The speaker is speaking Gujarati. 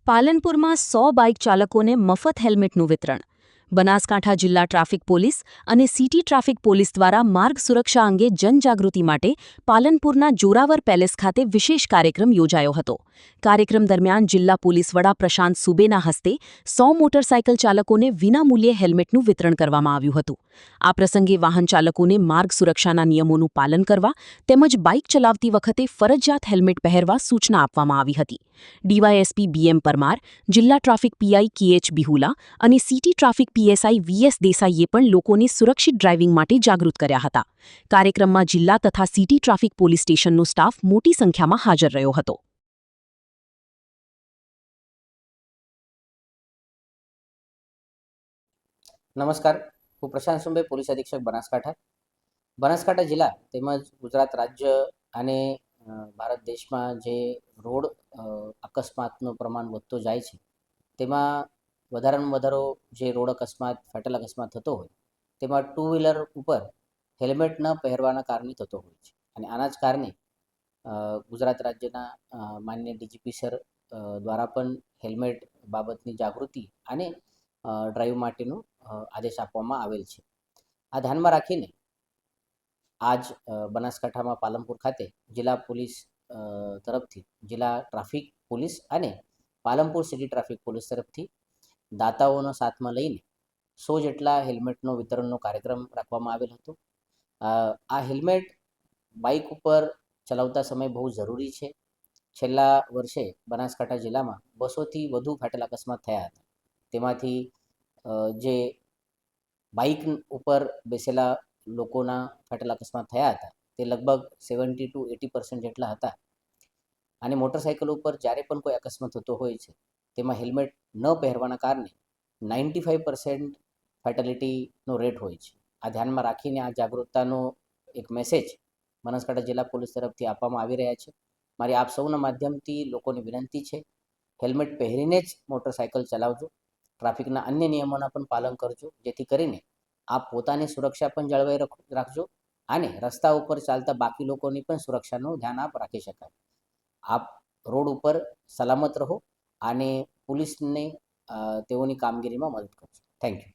પાલનપુરમાં 100 બાઇક ચાલકોને મફત હેલ્મેટનું વિતરણ. બનાસકાંઠા જિલ્લા ટ્રાફિક પોલીસ અને સિટી ટ્રાફિક પોલીસ દ્વારા માર્ગ સુરક્ષા અંગે જનજાગૃતિ માટે પાલનપુરના જોરાવર પેલેસ ખાતે વિશેષ કાર્યક્રમ યોજાયો હતો. કાર્યક્રમ દરમિયાન જિલ્લા પોલીસ વડા પ્રશાંત સુબેના હસ્તે 100 મોટરસાયકલ ચાલકોને વિનામૂલ્યે હેલ્મેટનું વિતરણ કરવામાં આવ્યું હતું. આ પ્રસંગે વાહન ચાલકોને માર્ગ સુરક્ષાના નિયમોનું પાલન કરવા તેમજ બાઇક ચલાવતી વખતે ફરજિયાત હેલ્મેટ પહેરવા સૂચના આપવામાં આવી હતી. ડીવાયએસપી બીએમ પરમાર, જિલ્લા ટ્રાફિક પીઆઈ કેએચ બિહુલા અને સિટી ટ્રાફિક પીએસઆઈ વીએસ દેસાઈએ પણ લોકોને સુરક્ષિત ડ્રાઇવિંગ માટે જાગૃત કર્યા હતા. કાર્યક્રમમાં જિલ્લા તથા સિટી ટ્રાફિક પોલીસ સ્ટેશનનો સ્ટાફ મોટી સંખ્યામાં હાજર રહ્યો હતો. નમસ્કાર, હું પ્રશાંત સુંબે, પોલીસ અધિક્ષક બનાસકાંઠા જિલ્લા તેમજ ગુજરાત રાજ્ય અને ભારત દેશમાં જે રોડ અકસ્માતનું પ્રમાણ વધતું જાય છે તેમાં વધારામાં વધારો જે રોડ અકસ્માત, ફેટલ અકસ્માત થતો હોય તેમાં ટુ વ્હીલર ઉપર હેલ્મેટ ન પહેરવાના કારણે થતો હોય છે. અને આના જ કારણે ગુજરાત રાજ્યના માનનીય ડીજીપી સર દ્વારા પણ હેલ્મેટ બાબતની જાગૃતિ અને ડ્રાઈવ માટેનો આદેશ આપવામાં આવેલ છે. આ ધ્યાનમાં રાખીને આજ બનાસકાંઠામાં પાલનપુર ખાતે જિલ્લા પોલીસ તરફથી જિલ્લા ટ્રાફિક પોલીસ અને પાલનપુર સિટી ટ્રાફિક પોલીસ તરફથી દાતાઓનો સાથમાં લઈને 100 જેટલા હેલ્મેટનો વિતરણનો કાર્યક્રમ રાખવામાં આવેલ હતો. આ હેલ્મેટ બાઇક ઉપર ચલાવતા સમયે બહુ જરૂરી છે. છેલ્લા વર્ષે બનાસકાંઠા જિલ્લામાં 200થી વધુ ફાટેલ અકસ્માત થયા હતા. તેમાંથી જે બાઇક ઉપર બેસેલા લોકોના ફાટેલ અકસ્માત થયા હતા તે લગભગ 70 to 80% જેટલા હતા. અને મોટરસાઇકલ ઉપર જ્યારે પણ કોઈ અકસ્માત થતો હોય છે તેમાં હેલ્મેટ ન પહેરવાના કારણે 95% ફેટેલિટીનો રેટ હોય છે. આ ધ્યાનમાં રાખીને આ જાગૃતતાનો એક મેસેજ બનાસકાંઠા જિલ્લા પોલીસ તરફથી આપવામાં આવી રહ્યા છે. મારી આપ સૌના માધ્યમથી લોકોને વિનંતી છે, હેલ્મેટ પહેરીને જ મોટરસાઇકલ ચલાવજો, ટ્રાફિકના અન્ય નિયમોના પણ પાલન કરજો, જેથી કરીને આપ પોતાની સુરક્ષા પણ જળવાઈ રાખજો અને રસ્તા ઉપર ચાલતા બાકી લોકોની પણ સુરક્ષાનું ધ્યાન આપ રાખી શકાય. આપ રોડ ઉપર સલામત રહો અને પોલીસને તેઓની કામગીરીમાં મદદ કરજો. Thank you.